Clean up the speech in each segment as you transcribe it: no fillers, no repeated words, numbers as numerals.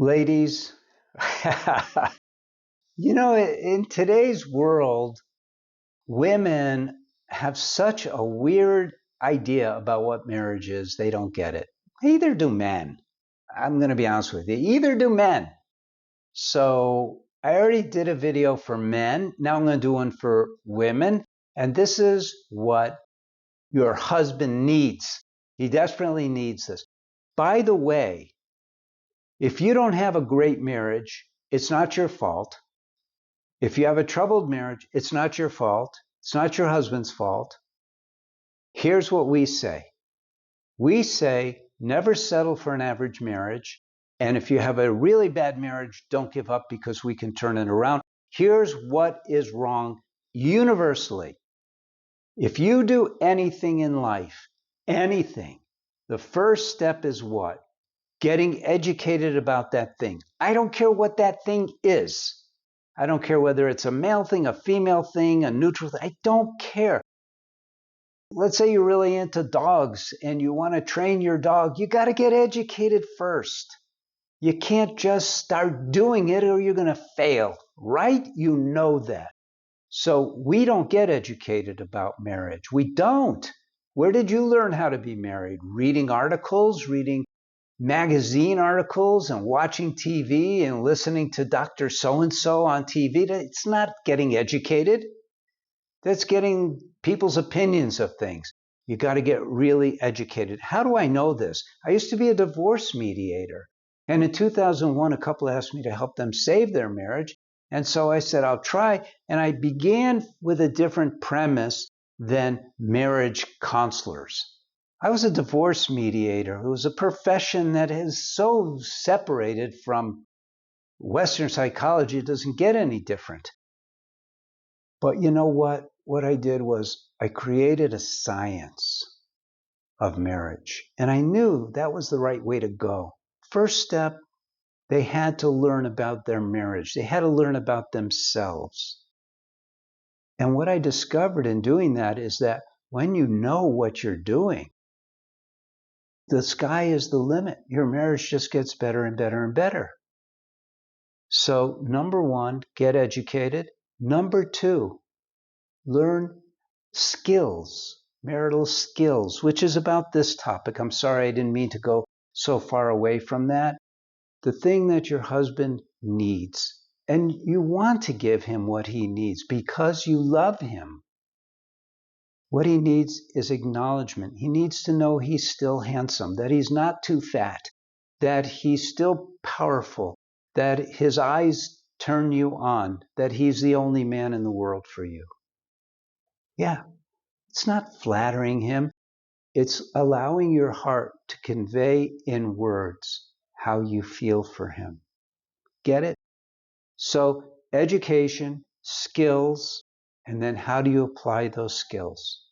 Ladies, in today's world, women have such a weird idea about what marriage is, they don't get it. Either do men. I'm going to be honest with you. Either do men. So I already did a video for men. Now I'm going to do one for women. And this is what your husband needs. He desperately needs this. By the way, if you don't have a great marriage, it's not your fault. If you have a troubled marriage, it's not your fault. It's not your husband's fault. Here's what we say. We say, never settle for an average marriage. And if you have a really bad marriage, don't give up because we can turn it around. Here's what is wrong universally. If you do anything in life, anything, the first step is what? Getting educated about that thing. I don't care what that thing is. I don't care whether it's a male thing, a female thing, a neutral thing. I don't care. Let's say you're really into dogs and you want to train your dog. You got to get educated first. You can't just start doing it or you're going to fail, right? You know that. So we don't get educated about marriage. We don't. Where did you learn how to be married? Reading articles, reading magazine articles and watching TV and listening to Dr. So-and-so on TV. It's not getting educated. That's getting people's opinions of things. You got to get really educated. How do I know this? I used to be a divorce mediator. And in 2001, a couple asked me to help them save their marriage. And so I said, I'll try. And I began with a different premise than marriage counselors. I was a divorce mediator. It was a profession that is so separated from Western psychology, it doesn't get any different. But you know what? What I did was I created a science of marriage. And I knew that was the right way to go. First step, they had to learn about their marriage. They had to learn about themselves. And what I discovered in doing that is that when you know what you're doing, the sky is the limit. Your marriage just gets better and better and better. So, number one, get educated. Number two, learn skills, marital skills, which is about this topic. I'm sorry, I didn't mean to go so far away from that. The thing that your husband needs, and you want to give him what he needs because you love him. What he needs is acknowledgement. He needs to know he's still handsome, that he's not too fat, that he's still powerful, that his eyes turn you on, that he's the only man in the world for you. Yeah, it's not flattering him. It's allowing your heart to convey in words how you feel for him. Get it? So education, skills, and then how do you apply those skills?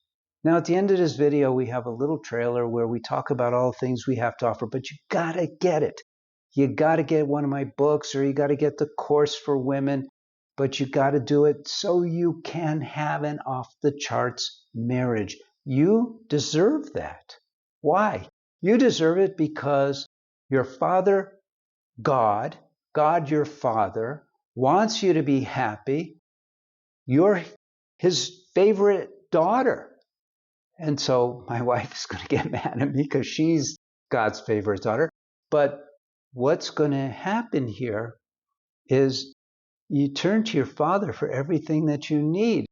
Now, at the end of this video, we have a little trailer where we talk about all the things we have to offer, but you got to get it. You got to get one of my books or you got to get the course for women, but you got to do it so you can have an off-the-charts marriage. You deserve that. Why? You deserve it because your Father, God your Father, wants you to be happy. You're his favorite daughter. And so my wife is going to get mad at me because she's God's favorite daughter. But what's going to happen here is you turn to your Father for everything that you need.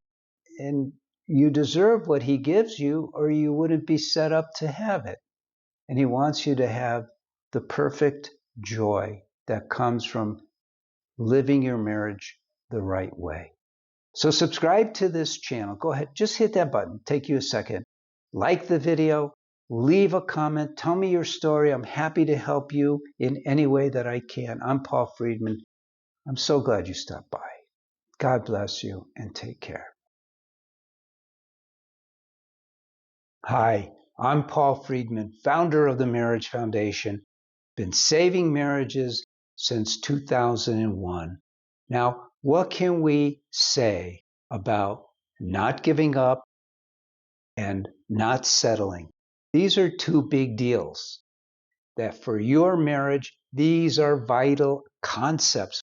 And you deserve what he gives you or you wouldn't be set up to have it. And he wants you to have the perfect joy that comes from living your marriage the right way. So subscribe to this channel. Go ahead, just hit that button. Take you a second. Like the video, leave a comment, tell me your story. I'm happy to help you in any way that I can. I'm Paul Friedman. I'm so glad you stopped by. God bless you and take care. Hi, I'm Paul Friedman, founder of the Marriage Foundation. Been saving marriages since 2001. Now, what can we say about not giving up and not settling? These are two big deals that for your marriage, These are vital concepts,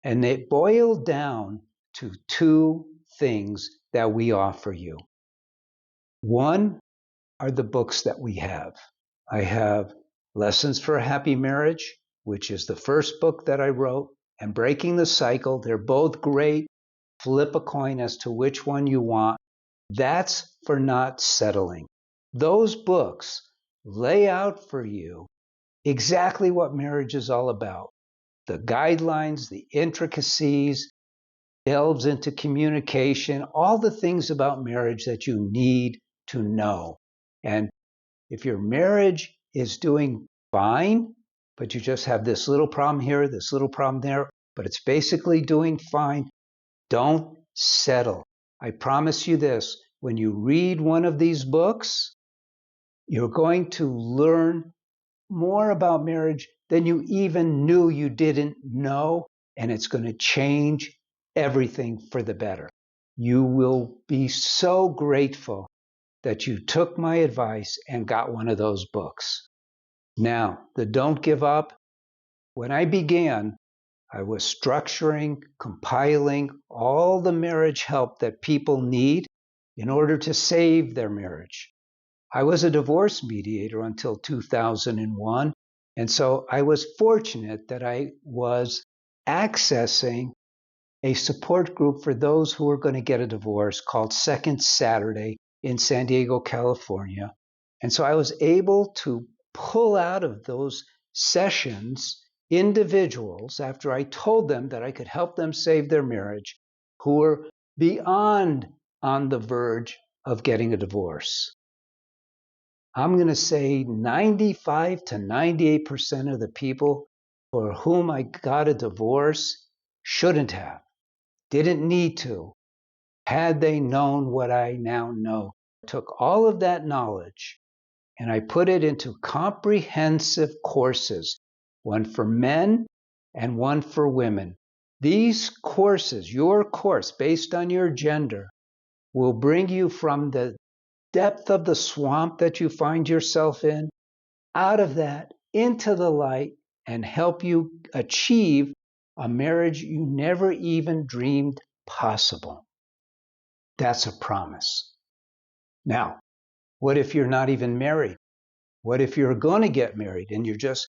and they boil down to two things that we offer you. One are the books that we have. I have Lessons for a Happy Marriage, which is the first book that I wrote, and Breaking the Cycle. They're both great. Flip a coin as to which one you want. That's for not settling. Those books lay out for you exactly what marriage is all about. The guidelines, the intricacies, delves into communication, all the things about marriage that you need to know. And if your marriage is doing fine, but you just have this little problem here, this little problem there, but it's basically doing fine, don't settle. I promise you this, when you read one of these books, you're going to learn more about marriage than you even knew you didn't know, and it's going to change everything for the better. You will be so grateful that you took my advice and got one of those books. Now, the Don't Give Up. When I began, I was structuring, compiling all the marriage help that people need in order to save their marriage. I was a divorce mediator until 2001, and so I was fortunate that I was accessing a support group for those who were going to get a divorce called Second Saturday in San Diego, California. And so I was able to pull out of those sessions individuals, after I told them that I could help them save their marriage, who were beyond on the verge of getting a divorce. I'm going to say 95 to 98% of the people for whom I got a divorce shouldn't have, didn't need to, had they known what I now know. I took all of that knowledge and I put it into comprehensive courses, one for men and one for women. These courses, your course based on your gender, will bring you from the depth of the swamp that you find yourself in, out of that, into the light, and help you achieve a marriage you never even dreamed possible. That's a promise. Now, what if you're not even married? What if you're going to get married and you're just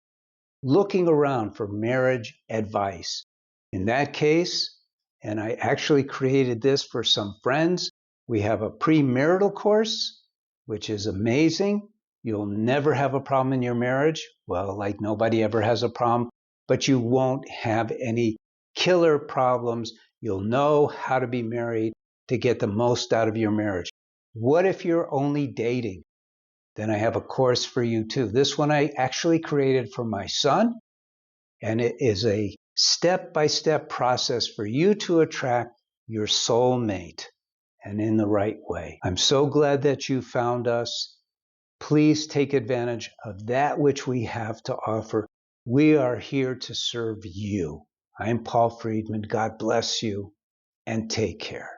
looking around for marriage advice? In that case, and I actually created this for some friends, we have a premarital course, which is amazing. You'll never have a problem in your marriage. Well, like nobody ever has a problem, but you won't have any killer problems. You'll know how to be married to get the most out of your marriage. What if you're only dating? Then I have a course for you too. This one I actually created for my son, and it is a step-by-step process for you to attract your soulmate, and in the right way. I'm so glad that you found us. Please take advantage of that which we have to offer. We are here to serve you. I'm Paul Friedman. God bless you, and take care.